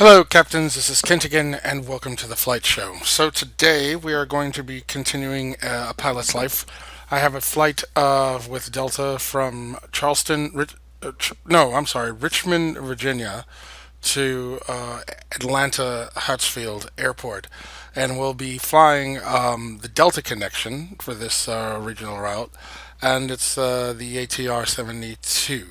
Hello, captains. This is Kent again, and welcome to the flight show. So today we are going to be continuing a pilot's life. I have a flight with Delta from Richmond, Virginia, to Atlanta Hartsfield Airport, and we'll be flying the Delta connection for this regional route, and it's the ATR 72.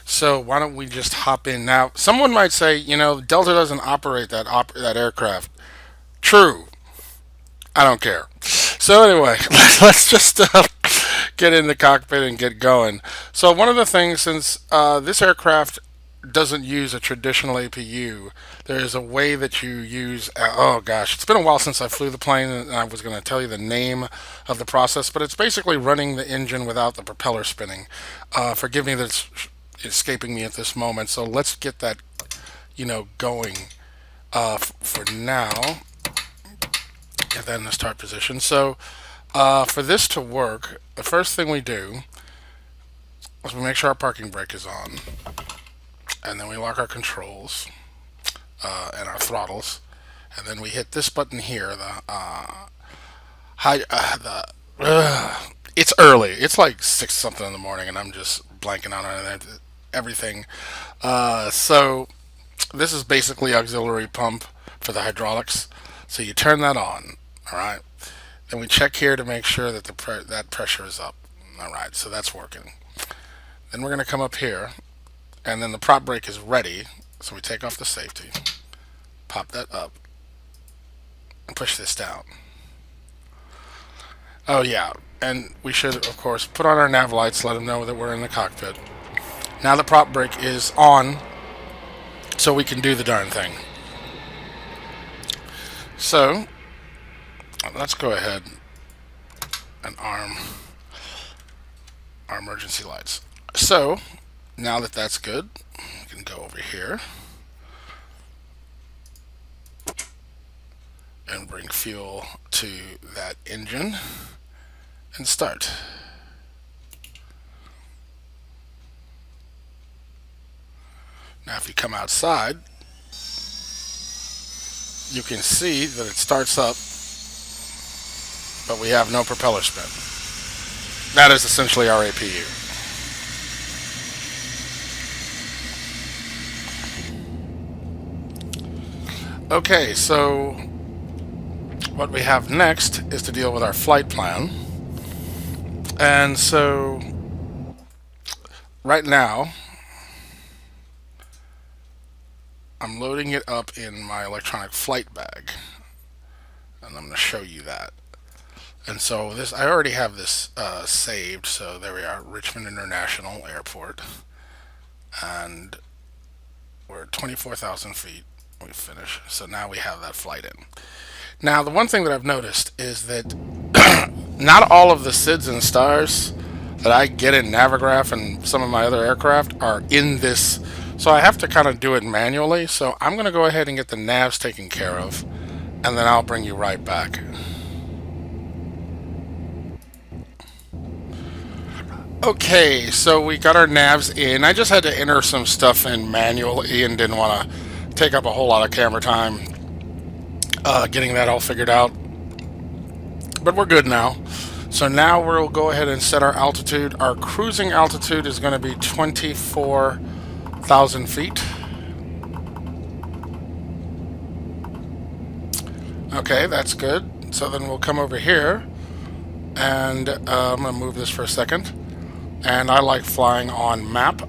So why don't we just hop in now? Someone might say, Delta doesn't operate that aircraft. True. I don't care. So anyway, let's just get in the cockpit and get going. So one of the things, since this aircraft doesn't use a traditional APU, there is a way that you use. Oh gosh, it's been a while since I flew the plane, and I was going to tell you the name of the process, but it's basically running the engine without the propeller spinning. Forgive me that it's escaping me at this moment. So let's get that, going for now. Get that in the start position. So for this to work, the first thing we do is we make sure our parking brake is on, and then we lock our controls and our throttles, and then we hit this button here. It's early. It's like 6 something in the morning, and I'm just blanking out on everything. So this is basically auxiliary pump for the hydraulics. So you turn that on. All right. Then we check here to make sure that that pressure is up. All right. So that's working. Then we're going to come up here, and then the prop brake is ready. So we take off the safety, pop that up, and push this down. Oh yeah, and we should of course put on our nav lights, let them know that we're in the cockpit. Now the prop brake is on, so we can do the darn thing. So let's go ahead and arm our emergency lights. So now that that's good, we can go over here and bring fuel to that engine and start. Now if you come outside, you can see that it starts up, but we have no propeller spin. That is essentially our APU. Okay, so what we have next is to deal with our flight plan. And so right now I'm loading it up in my electronic flight bag, and I'm going to show you that. And so this, I already have this saved. So there we are, Richmond International Airport, and we're at 24,000 feet. We finish. So now we have that flight in. Now the one thing that I've noticed is that not all of the SIDS and stars that I get in Navigraph and some of my other aircraft are in this. So I have to kind of do it manually. So I'm going to go ahead and get the navs taken care of, and then I'll bring you right back. Okay, so we got our navs in. I just had to enter some stuff in manually and didn't want to take up a whole lot of camera time getting that all figured out. But we're good now. So now we'll go ahead and set our altitude. Our cruising altitude is going to be 24,000 feet. Okay, that's good. So then we'll come over here, and I'm going to move this for a second. And I like flying on map.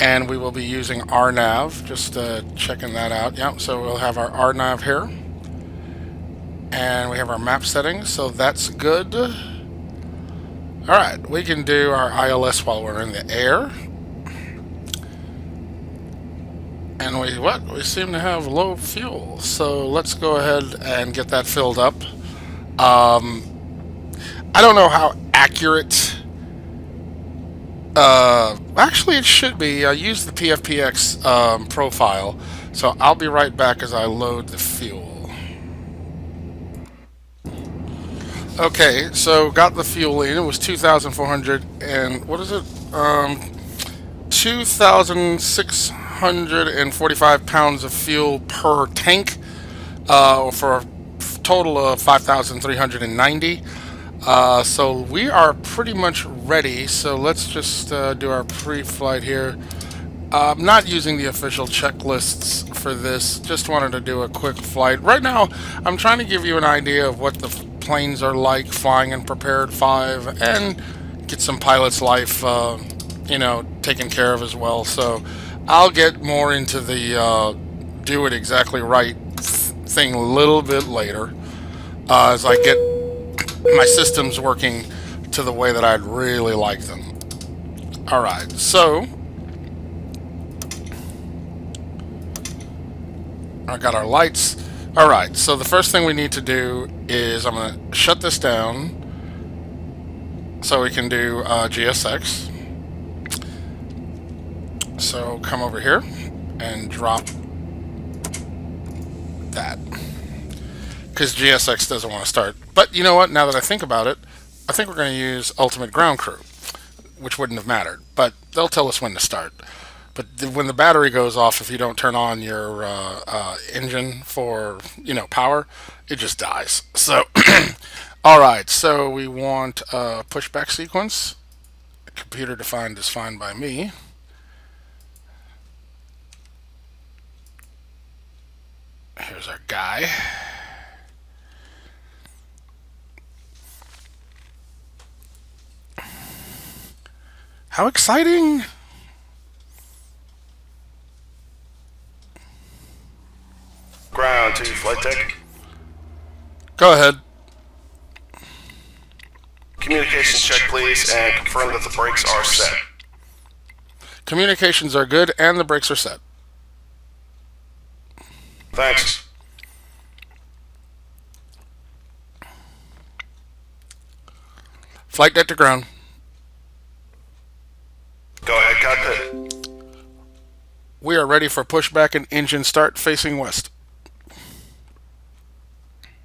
And we will be using RNAV, just checking that out. Yep, so we'll have our RNAV here. And we have our map settings, so that's good. Alright, we can do our ILS while we're in the air. And we seem to have low fuel, so let's go ahead and get that filled up. I don't know how accurate. Actually, it should be. I use the PFPX profile, so I'll be right back as I load the fuel. Okay, so got the fuel in. It was 2,400 and what is it? 2,600 345 pounds of fuel per tank, for a total of 5,390. So we are pretty much ready. So let's just do our pre-flight here. I'm not using the official checklists for this. Just wanted to do a quick flight. Right now, I'm trying to give you an idea of what the planes are like flying in Prepar3D V5 and get some pilot's life, taken care of as well. So I'll get more into the do it exactly right thing a little bit later, as I get my systems working to the way that I'd really like them. Alright, so I got our lights. Alright, so the first thing we need to do is I'm going to shut this down so we can do GSX. So come over here and drop that, because GSX doesn't want to start. But you know what, now that I think about it, I think we're going to use Ultimate Ground Crew, which wouldn't have mattered, but they'll tell us when to start. But when the battery goes off, if you don't turn on your engine for power, it just dies. So alright, so we want a pushback sequence. Computer defined is fine by me. Here's our guy. How exciting! Ground to flight deck. Go ahead. Communications check, please, and confirm that the brakes are set. Communications are good, and the brakes are set. Thanks. Flight deck to ground. Go ahead, cockpit. We are ready for pushback and engine start facing west.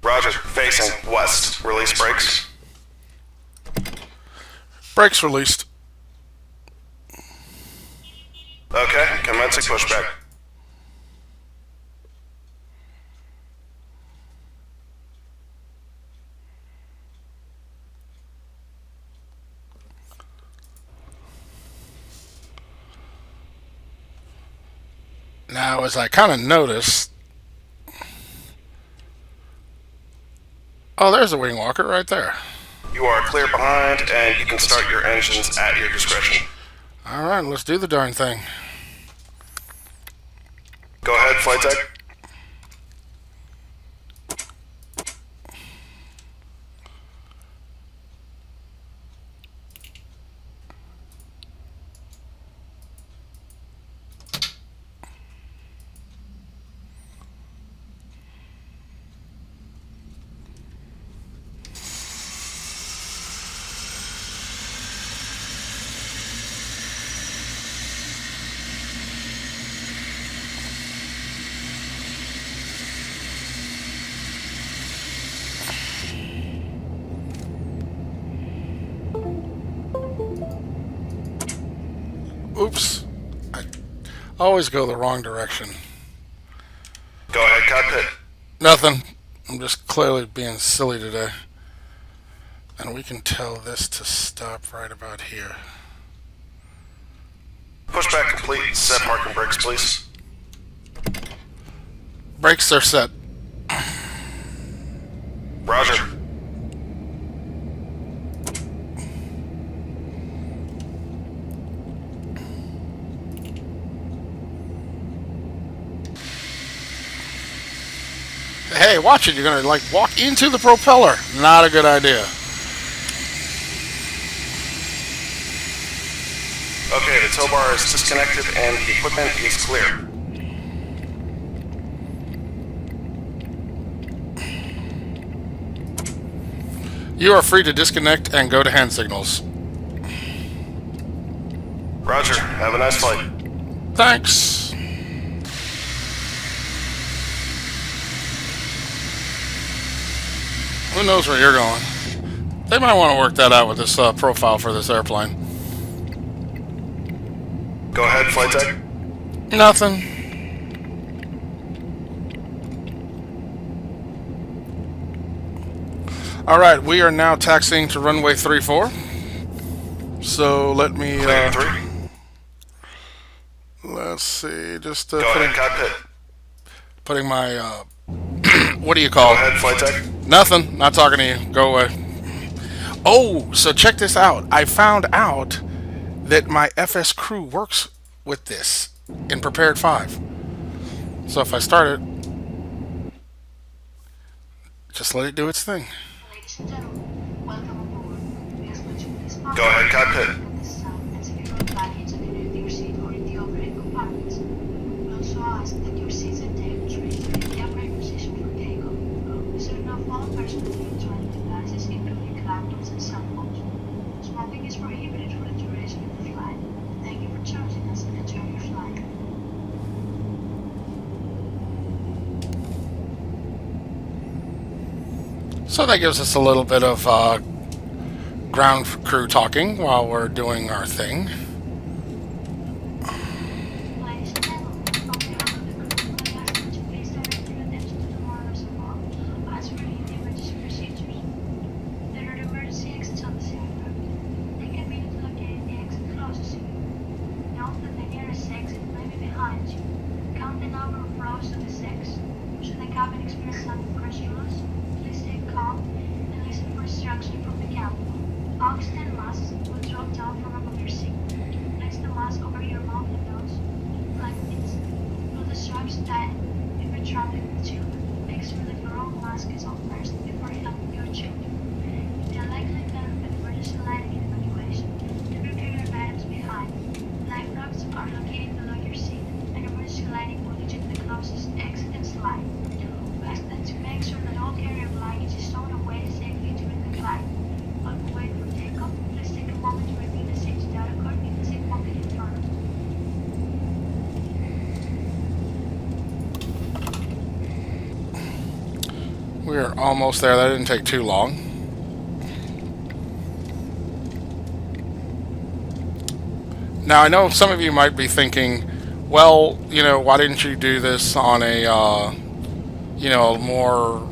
Roger, facing west. Release brakes. Brakes released. Okay, commencing pushback. Now, as I kind of noticed... Oh, there's a wing walker right there. You are clear behind, and you can start your engines at your discretion. Alright, let's do the darn thing. Go ahead, flight deck. Oops. I always go the wrong direction. Go ahead, cockpit. Nothing. I'm just clearly being silly today. And we can tell this to stop right about here. Pushback complete. Set parking brakes, please. Brakes are set. Roger. Hey, watch it. You're going to, walk into the propeller. Not a good idea. Okay, the tow bar is disconnected and the equipment is clear. You are free to disconnect and go to hand signals. Roger. Have a nice flight. Thanks. Who knows where you're going? They might want to work that out with this profile for this airplane. Go ahead, flight deck. Nothing. All right, we are now taxiing to runway 34. So let me. Clearing 3. Let's see. Just Go ahead, cockpit. putting my. What do you Go call ahead, it? flight tech. Nothing. Not talking to you. Go away. Oh, so check this out. I found out that my FS crew works with this in Prepared 5. So if I start it, just let it do its thing. Ladies and gentlemen, welcome aboard. We are switching this part Go ahead, cockpit. at this time and secure your baggage underneath your seat or in the overhead compartments. We also ask that your seats and tables remain in the upright position for takeoff. We turn off all personal electronic devices, including laptops and cell phones. Smoking is prohibited for the duration of the flight. Thank you for choosing us and enjoy your flight. So that gives us a little bit of ground crew talking while we're doing our thing. Ladies and gentlemen, on behalf of the crew, I ask that you please direct your attention to the monitors above as we review the emergency procedures. There are emergency exits on this aircraft. They can be located in the exit closest to you. Note that the nearest exit may be behind you. Count the number of rows to this exit. Should the cabin experience sudden pressure loss, please stay calm and listen for instruction from the captain. Oxygen masks will drop down from above your seat. Place the mask over your mouth and nose, like this. Pull the straps tight if you're traveling with children. Make sure that your own mask is on first before helping your children. In the likely event of an emergency landing and evacuation, do prepare your items behind. Life rafts are located below your seat, and emergency landing will lead you to the closest exit and slide. We ask that to make sure that all carry-on luggage is stowed away safely during the flight. While we wait for takeoff, please take a moment to review the safety data card in the seat pocket in front of you. We are almost there. That didn't take too long. Now I know some of you might be thinking, well, why didn't you do this on a, more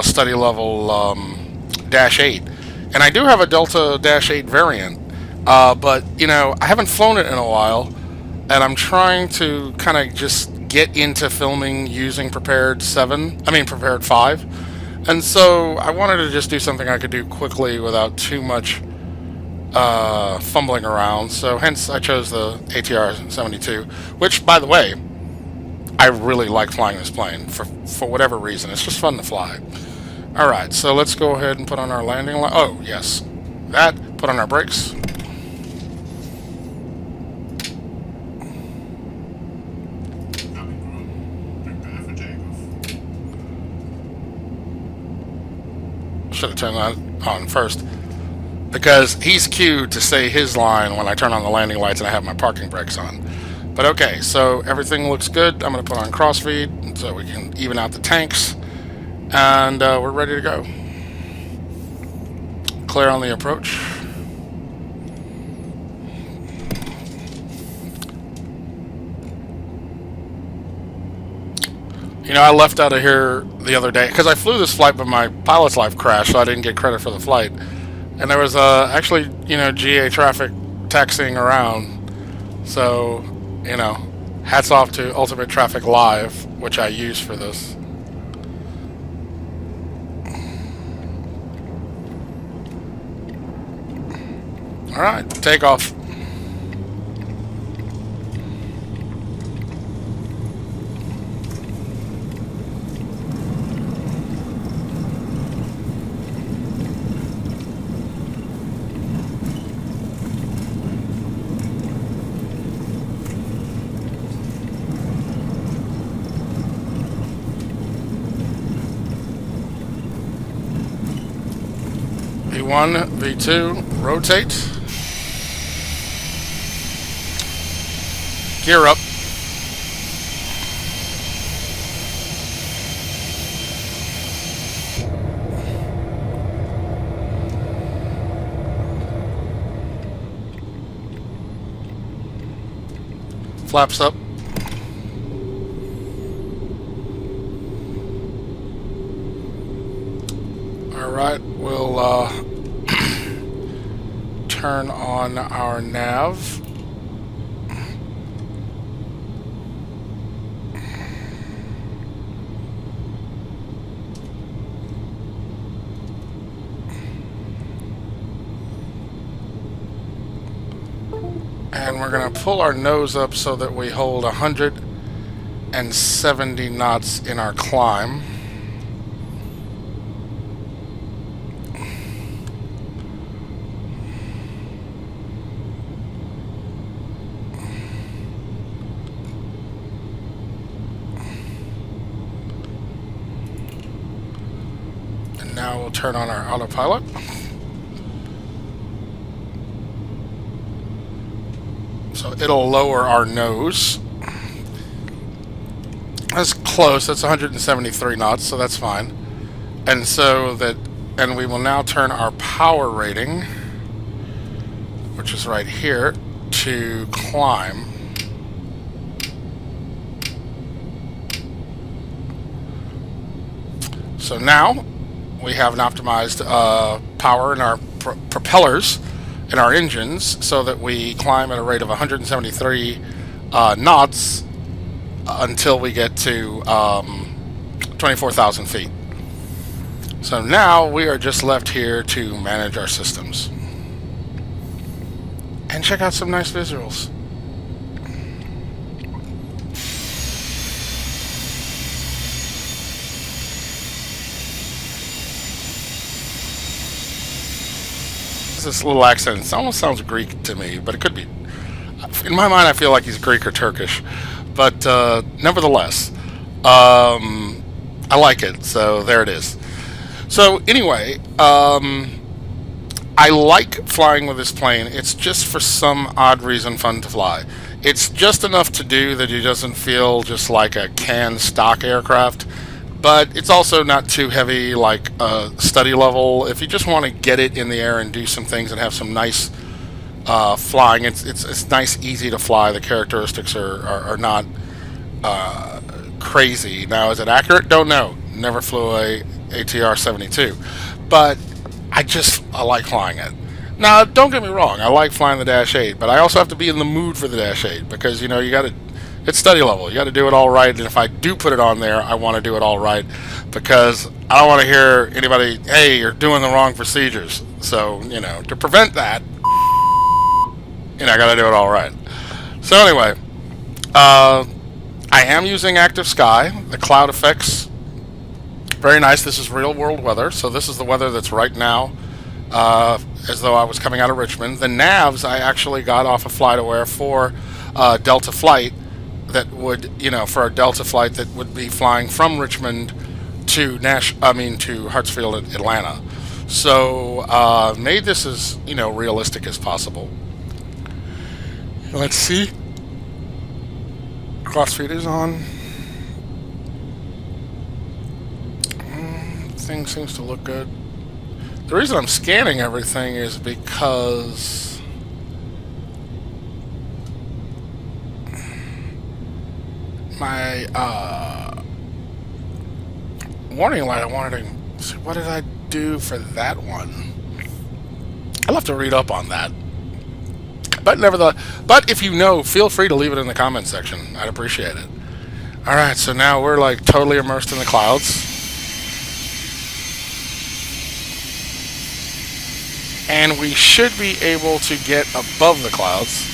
study level Dash 8? And I do have a Delta Dash 8 variant, but I haven't flown it in a while, and I'm trying to kind of just get into filming using Prepared 5, and so I wanted to just do something I could do quickly without too much fumbling around. So hence I chose the ATR 72, which, by the way, I really like flying this plane for whatever reason. It's just fun to fly. All right, so let's go ahead and put on our landing light. Oh, yes. That. Put on our brakes. Prepare for takeoff. Should have turned that on first, because he's cued to say his line when I turn on the landing lights and I have my parking brakes on. But okay, so everything looks good. I'm going to put on crossfeed so we can even out the tanks. And we're ready to go. Clear on the approach. I left out of here the other day because I flew this flight, but my pilot's life crashed, so I didn't get credit for the flight. And there was actually, GA traffic taxiing around. So, hats off to Ultimate Traffic Live, which I use for this. All right, takeoff. V1, V2, rotate. Gear up. flaps up. Alright, we'll turn on our nav. And we're going to pull our nose up so that we hold 170 knots in our climb. And now we'll turn on our autopilot. So it'll lower our nose. That's close. That's 173 knots, so that's fine. And we will now turn our power rating, which is right here, to climb. So now we have an optimized power in our propellers in our engines, so that we climb at a rate of 173 knots until we get to 24,000 feet. So now we are just left here to manage our systems and check out some nice visuals. This little accent, it almost sounds Greek to me, but it could be. In my mind, I feel like he's Greek or Turkish, but nevertheless, I like it. So there it is. So anyway, I like flying with this plane. It's just for some odd reason fun to fly. It's just enough to do that it doesn't feel just like a canned stock aircraft. But it's also not too heavy, like study level. If you just want to get it in the air and do some things and have some nice flying, it's nice, easy to fly. The characteristics are not crazy. Now, is it accurate? Don't know. Never flew a ATR 72, but I like flying it. Now, don't get me wrong. I like flying the Dash 8, but I also have to be in the mood for the Dash 8 because you got to. It's study level. You got to do it all right, and if I do put it on there, I want to do it all right because I don't want to hear anybody, hey, you're doing the wrong procedures. So, to prevent that, I got to do it all right. So anyway, I am using Active Sky. The cloud effects, very nice. This is real world weather, so this is the weather that's right now, as though I was coming out of Richmond. The navs I actually got off of FlightAware for Delta flight. That would, for a Delta flight that would be flying from Richmond to Hartsfield and Atlanta. So made this as realistic as possible. Let's see. Crossfeed is on. Thing seems to look good. The reason I'm scanning everything is because my warning light, I wanted to see, what did I do for that one? I'll have to read up on that. But nevertheless, if you know, feel free to leave it in the comment section. I'd appreciate it. Alright, so now we're like totally immersed in the clouds. And we should be able to get above the clouds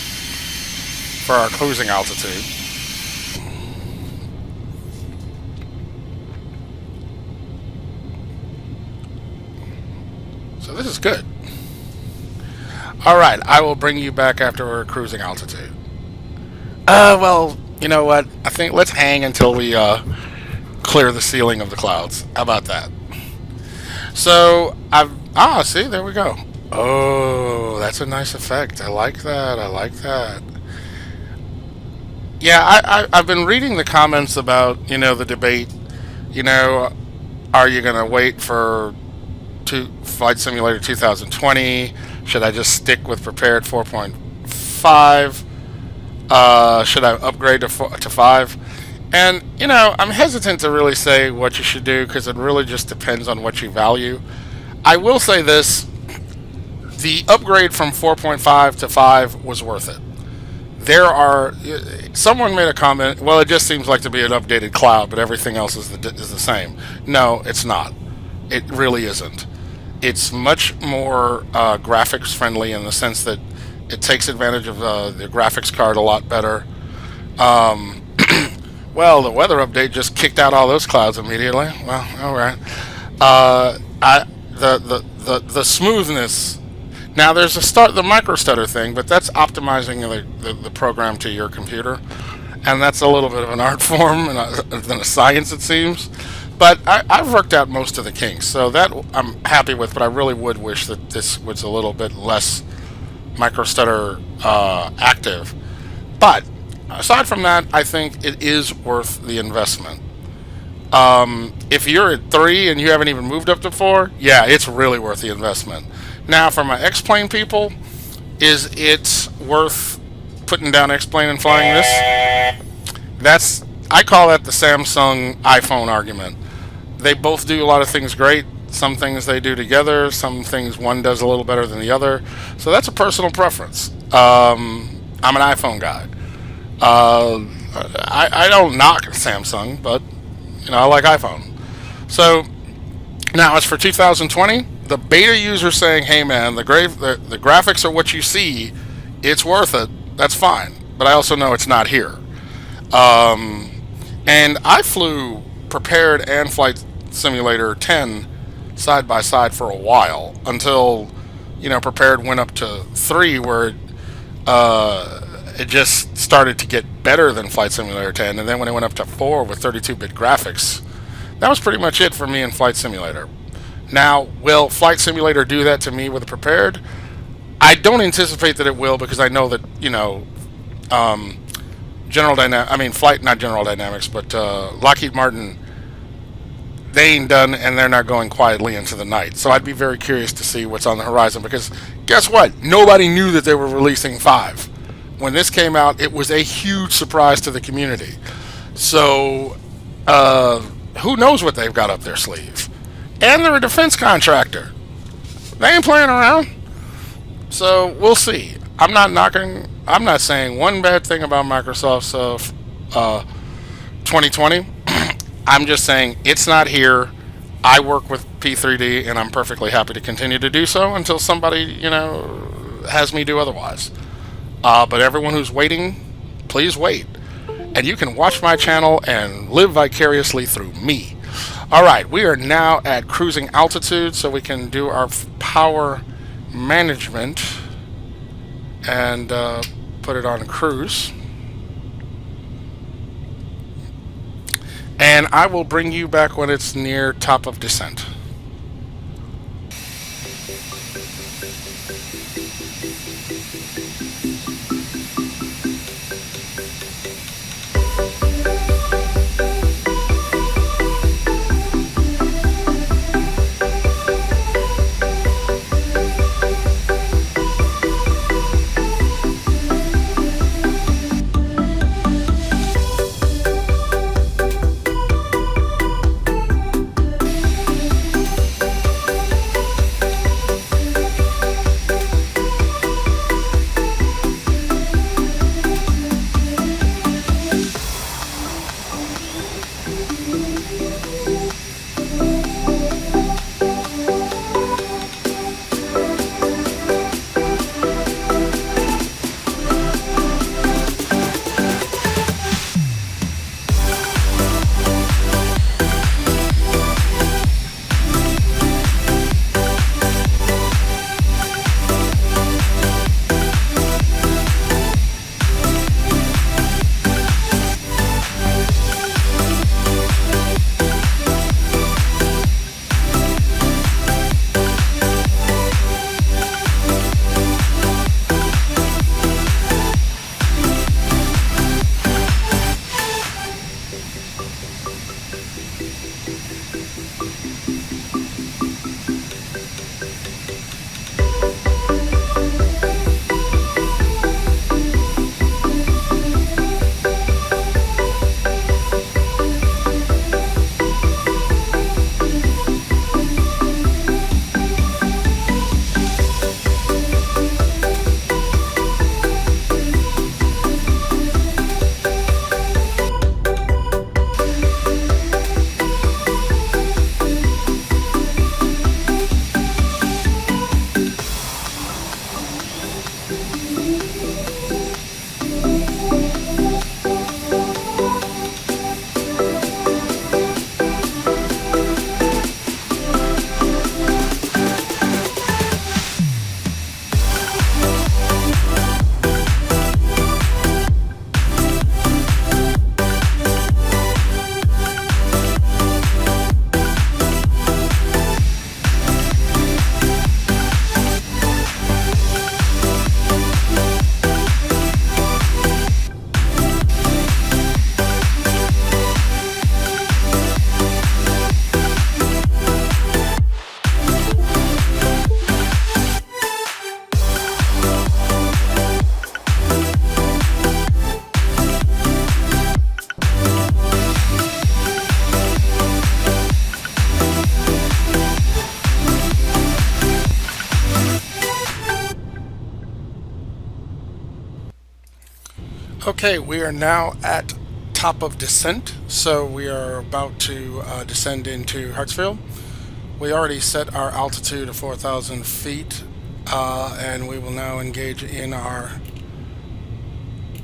for our cruising altitude. So this is good. Alright, I will bring you back after we're cruising altitude. Well, you know what? I think let's hang until we clear the ceiling of the clouds. How about that? So, see, there we go. Oh, that's a nice effect. I like that. I like that. Yeah, I've been reading the comments about, the debate. Are you going to wait for Flight Simulator 2020? Should I just stick with Prepared 4.5? Should I upgrade to 5? And, I'm hesitant to really say what you should do because it really just depends on what you value. I will say this: the upgrade from 4.5 to 5 was worth it. Someone made a comment, well, it just seems like to be an updated cloud, but everything else is the same. No, it's not. It really isn't. It's much more graphics friendly in the sense that it takes advantage of the graphics card a lot better. Well, the weather update just kicked out all those clouds immediately. Well, all right. The smoothness. Now there's the micro stutter thing, but that's optimizing the program to your computer, and that's a little bit of an art form than a science, it seems. But I've worked out most of the kinks, so that I'm happy with. But I really would wish that this was a little bit less micro stutter active. But aside from that, I think it is worth the investment. If you're at 3 and you haven't even moved up to 4, yeah, it's really worth the investment. Now, for my X-Plane people, is it worth putting down X-Plane and flying this? I call that the Samsung iPhone argument. They both do a lot of things great. Some things they do together. Some things one does a little better than the other. So that's a personal preference. I'm an iPhone guy. I don't knock Samsung, but I like iPhone. So now, as for 2020, the beta user saying, "Hey man, the graphics are what you see. It's worth it." That's fine, but I also know it's not here. And I flew Prepared and Flight Simulator 10 side by side for a while until Prepared went up to 3, where it just started to get better than Flight Simulator 10, and then when it went up to 4 with 32-bit graphics, that was pretty much it for me in Flight Simulator. Now, will Flight Simulator do that to me with a Prepared? I don't anticipate that it will, because I know that not General Dynamics, but Lockheed Martin, they ain't done, and they're not going quietly into the night. So I'd be very curious to see what's on the horizon, because guess what? Nobody knew that they were releasing 5. When this came out, it was a huge surprise to the community. So who knows what they've got up their sleeve? And they're a defense contractor. They ain't playing around. So we'll see. I'm not saying one bad thing about Microsoft's 2020. I'm just saying it's not here. I work with P3D, and I'm perfectly happy to continue to do so until somebody, has me do otherwise. But everyone who's waiting, please wait. And you can watch my channel and live vicariously through me. Alright, we are now at cruising altitude, so we can do our power management and put it on cruise. And I will bring you back when it's near top of descent. Okay, we are now at top of descent, so we are about to descend into Hartsfield. We already set our altitude of 4,000 feet, and we will now engage in our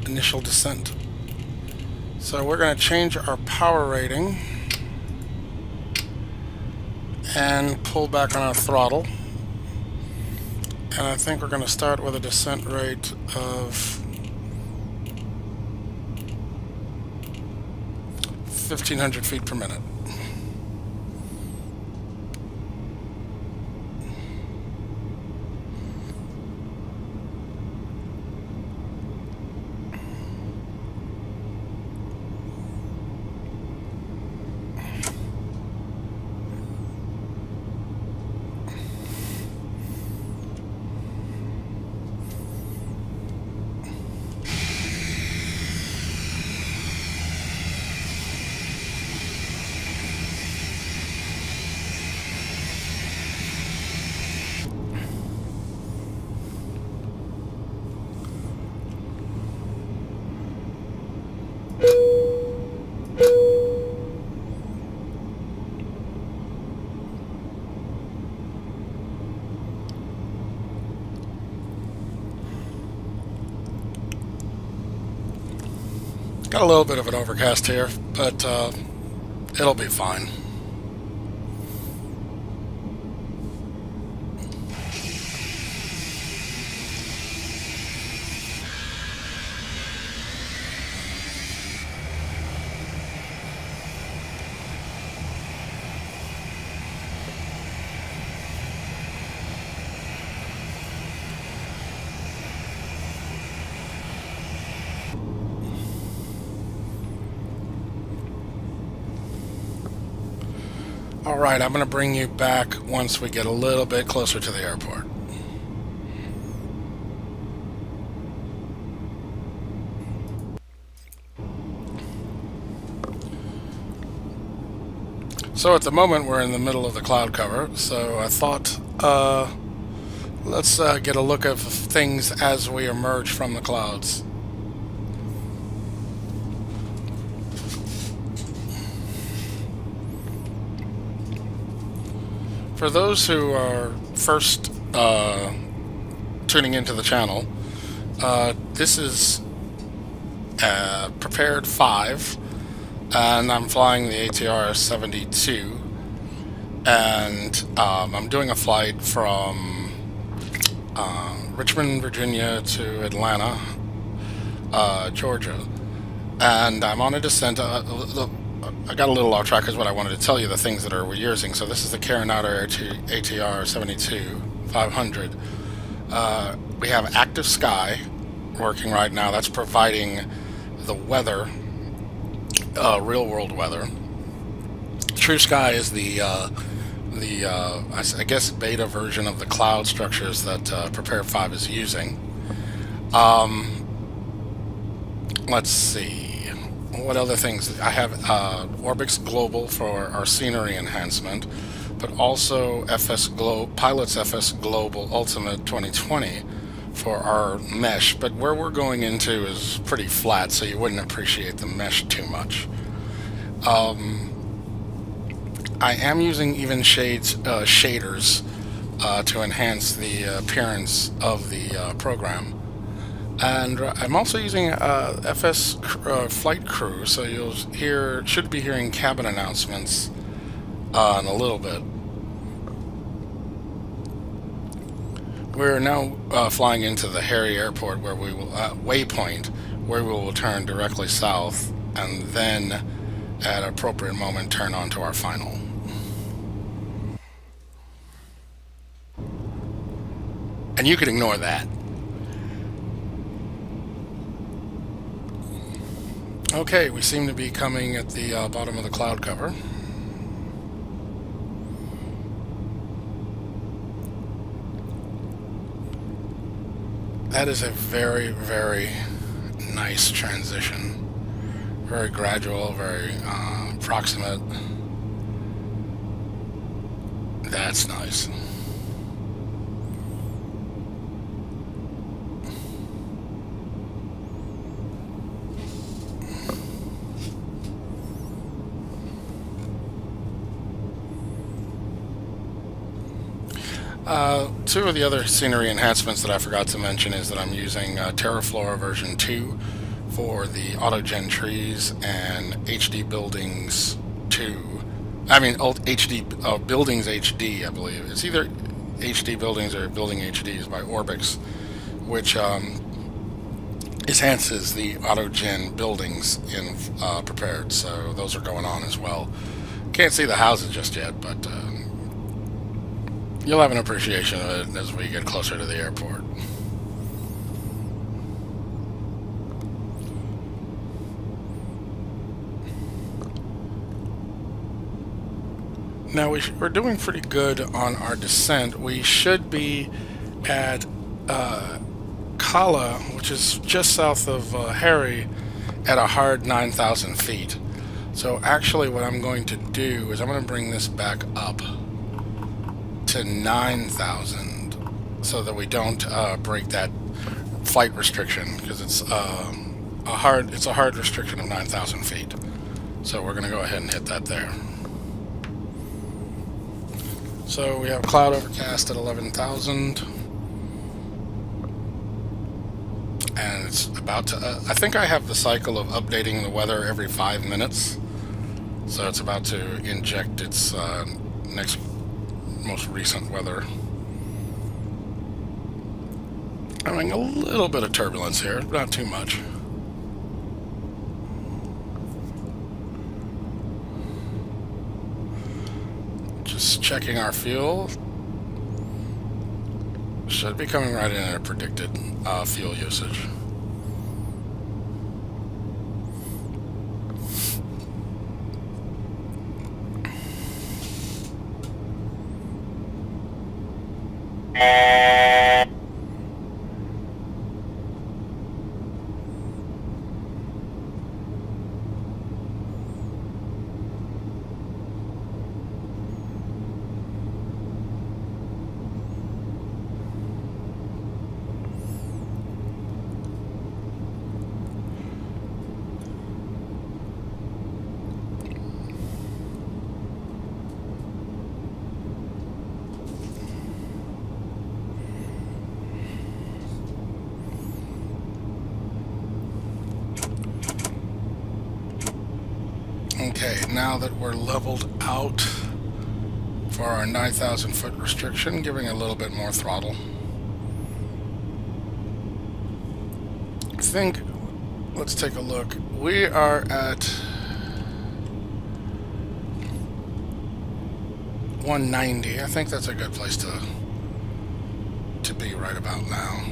initial descent. So we're going to change our power rating and pull back on our throttle. And I think we're going to start with a descent rate of 1,500 feet per minute. Got a little bit of an overcast here, but it'll be fine. Alright, I'm going to bring you back once we get a little bit closer to the airport. So at the moment we're in the middle of the cloud cover, so I thought let's get a look of things as we emerge from the clouds. For those who are first tuning into the channel, this is Prepar3D V5, and I'm flying the ATR 72, and I'm doing a flight from Richmond, Virginia to Atlanta, Georgia, and I'm on a descent. I got a little off track because what I wanted to tell you the things that we're using. So this is the Carenado ATR 72 500. We have active sky working right now. That's providing the weather, real world weather. True sky is the I guess beta version of the cloud structures that Prepar3D V5 is using. Let's see. What other things? I have Orbx Global for our scenery enhancement, but also Pilot's FS Global Ultimate 2020 for our mesh. But where we're going into is pretty flat, so you wouldn't appreciate the mesh too much. I am using even shaders to enhance the appearance of the program. And I'm also using FS Flight Crew, so should be hearing cabin announcements in a little bit. We're now flying into the Harry Airport, where we will waypoint, where we will turn directly south, and then at an appropriate moment turn onto our final. And you can ignore that. Okay, we seem to be coming at the bottom of the cloud cover. That is a very, very nice transition. Very gradual, very proximate. That's nice. Two of the other scenery enhancements that I forgot to mention is that I'm using Terraflora version 2 for the autogen trees and HD Buildings 2. I mean, HD Buildings HD, I believe. It's either HD Buildings or Building HDs by Orbx, which enhances the autogen buildings in Prepared. So those are going on as well. Can't see the houses just yet, but you'll have an appreciation of it as we get closer to the airport. Now we're doing pretty good on our descent. We should be at Kala, which is just south of Harry, at a hard 9,000 feet. So actually what I'm going to do is I'm going to bring this back up to 9,000 so that we don't break that flight restriction, because it's a hard restriction of 9,000 feet. So we're going to go ahead and hit that there. So we have cloud overcast at 11,000. And it's about to, I think I have the cycle of updating the weather every 5 minutes. So it's about to inject its next most recent weather. Having a little bit of turbulence here, not too much. Just checking our fuel. Should be coming right in at a predicted fuel usage. Okay, now that we're leveled out for our 9,000 foot restriction, giving a little bit more throttle. I think, let's take a look. We are at 190. I think that's a good place to be right about now.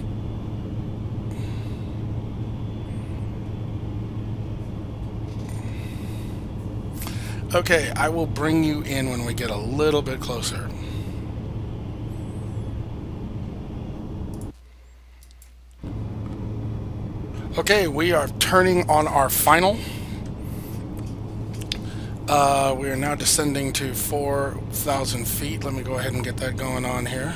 Okay, I will bring you in when we get a little bit closer. Okay, we are turning on our final. We are now descending to 4,000 feet. Let me go ahead and get that going on here.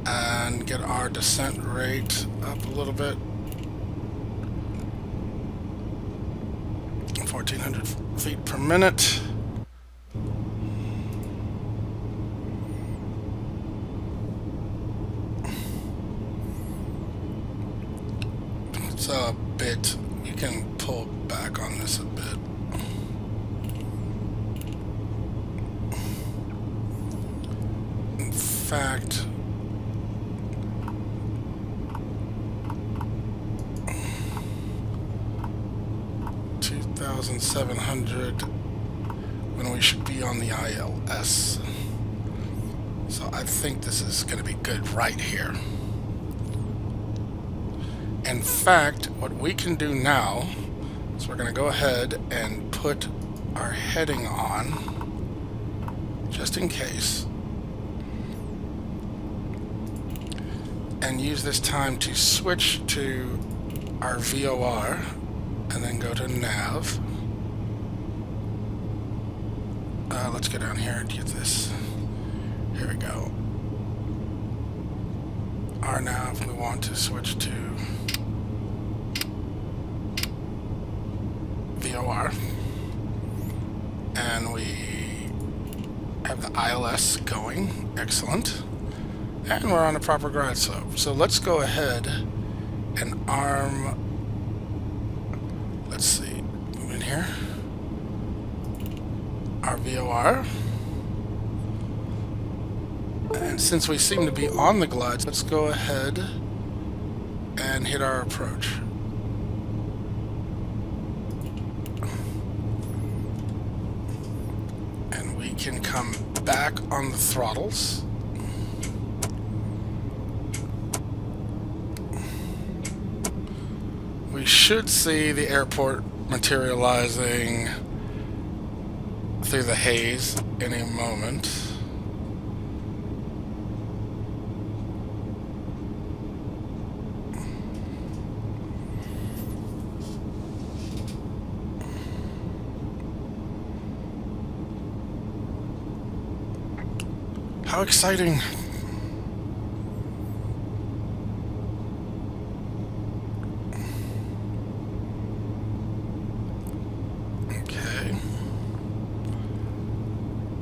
And get our descent rate up a little bit. 1,400 feet per minute. It's a bit, you can pull back on this a bit. In fact, $2,700 when we should be on the ILS. So I think this is going to be good right here. In fact, what we can do now is we're going to go ahead and put our heading on, just in case, and use this time to switch to our VOR and then go to nav. Let's go down here and get this. Here we go. Our nav, we want to switch to VOR, and we have have the ILS going. Excellent. And we're on a proper glide slope. So let's go ahead and arm... Let's see. Move in here. Our VOR. And since we seem to be on the glides, let's go ahead and hit our approach. And we can come back on the throttles. We should see the airport materializing through the haze in a moment. How exciting! Okay.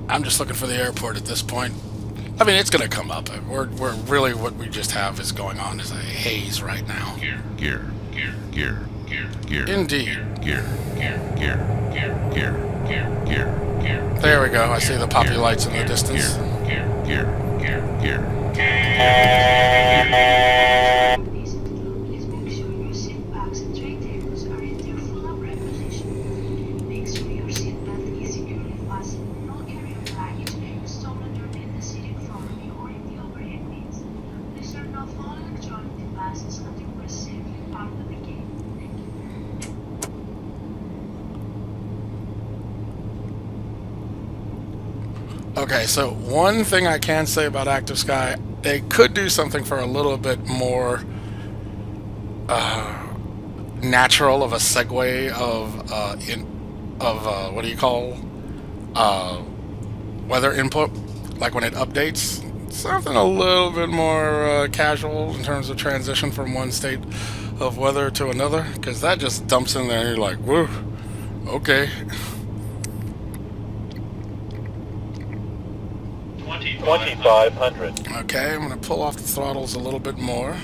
I'm just looking for the airport at this point. I mean, it's going to come up. We're really, what we just have is going on is a haze right now. Gear. Indeed. Gear. There we go. I see the poppy lights in the distance. Gear. Please make sure your seat backs and tray tables are in their full upright position. Make sure your seat belt is securely fastened. No carry-on baggage stolen during the seating following you or in the overhead bins. Please turn off all electronic devices until we're safely out of the gate. Thank you. Okay, so one thing I can say about Active Sky, they could do something for a little bit more natural of a segue of what do you call weather input, like when it updates. Something a little bit more casual in terms of transition from one state of weather to another, because that just dumps in there and you're like, whoa, okay. 2500. Okay, I'm going to pull off the throttles a little bit more.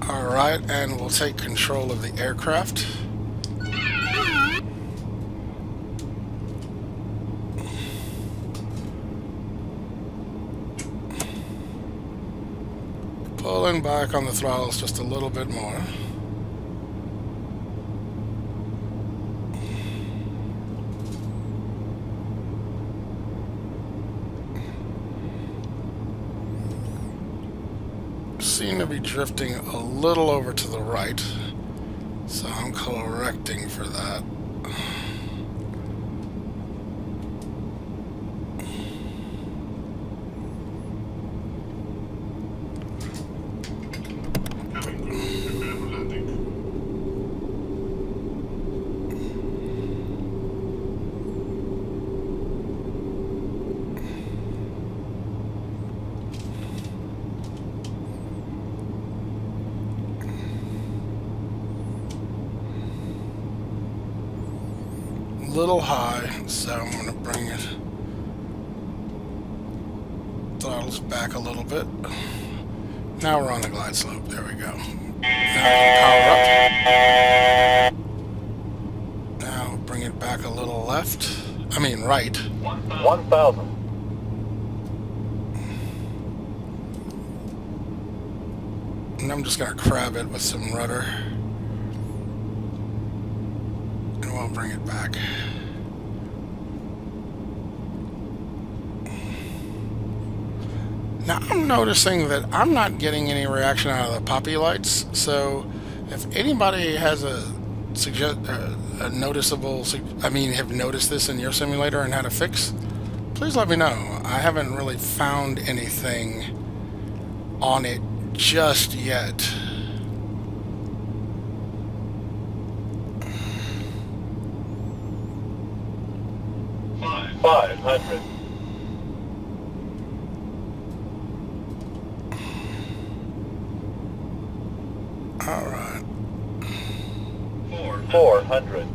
Alright, and we'll take control of the aircraft. Pulling back on the throttles just a little bit more. Seem to be drifting a little over to the right, so I'm correcting for that. Cabin crew, prepare for landing. Little high, so I'm going to bring it throttles back a little bit. Now we're on the glide slope. There we go. Now power up. Now bring it back a little left. I mean right. 1000. And I'm just going to crab it with some rudder. And we'll bring it back. Now I'm noticing that I'm not getting any reaction out of the poppy lights, so if anybody has a a noticeable, I mean, have noticed this in your simulator and had a fix, please let me know. I haven't really found anything on it just yet. Five hundred. All right. 400.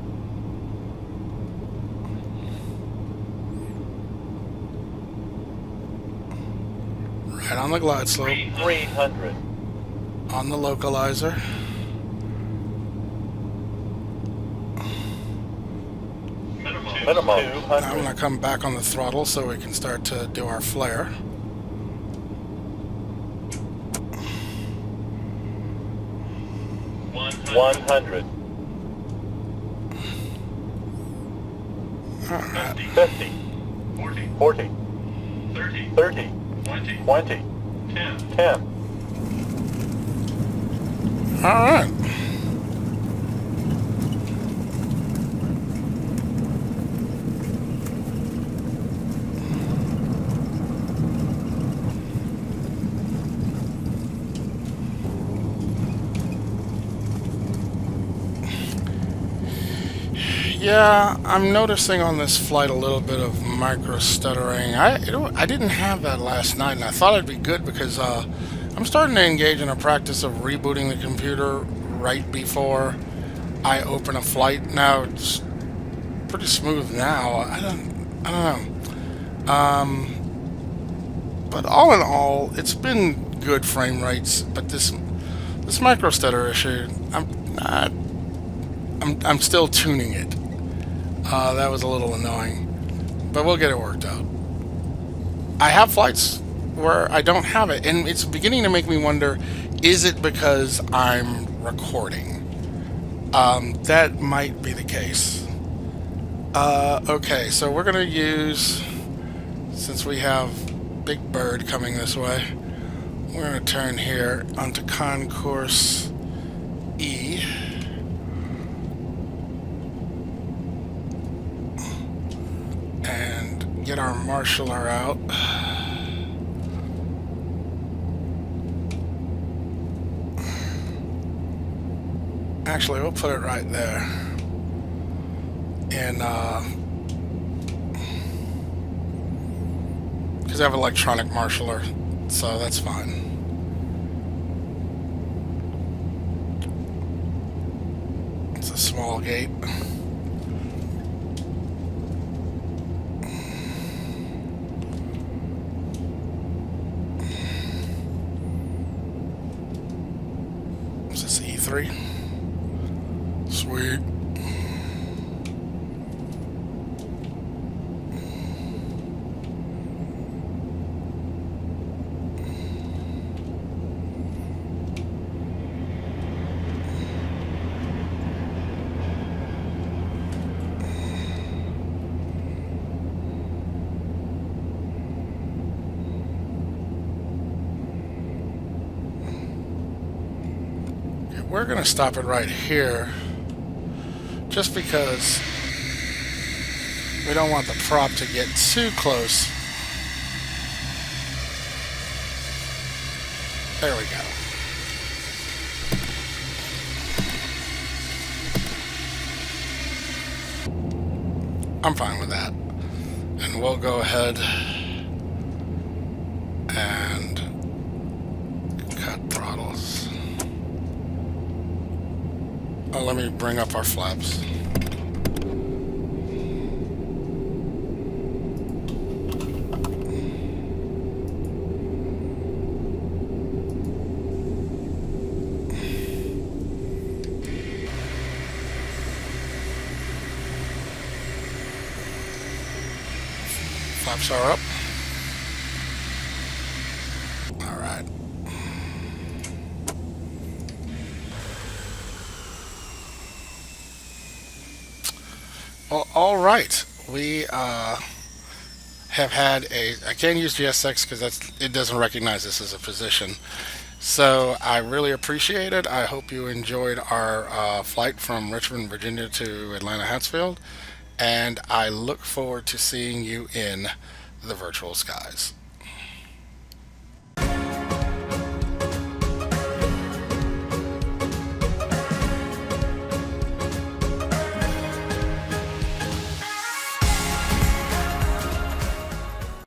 Right on the glide slope. 300. On the localizer. Minimum. Now I'm 200. going to come back on the throttle so we can start to do our flare. One hundred. All right. 50. 40. 30. 20. 10. All right. Yeah, I'm noticing on this flight a little bit of micro stuttering. I didn't have that last night, and I thought it'd be good because I'm starting to engage in a practice of rebooting the computer right before I open a flight. Now it's pretty smooth now. I don't know. But all in all, it's been good frame rates. But this micro stutter issue, I'm still tuning it. That was a little annoying, but we'll get it worked out. I have flights where I don't have it, and it's beginning to make me wonder, is it because I'm recording? That might be the case. Okay, so we're going to use, since we have Big Bird coming this way, we're going to turn here onto Concourse E. And get our marshaller out. Actually, we'll put it right there. And because I have electronic marshaller, so that's fine. It's a small gate. Is this E3? Sweet. We're going to stop it right here, just because we don't want the prop to get too close. There we go. I'm fine with that. And we'll go ahead and cut throttles. Oh, let me bring up our flaps. Flaps are up. All right. Well, all right. We have had a. I can't use GSX because it doesn't recognize this as a position. So I really appreciate it. I hope you enjoyed our flight from Richmond, Virginia to Atlanta Hatfield, and I look forward to seeing you in the virtual skies.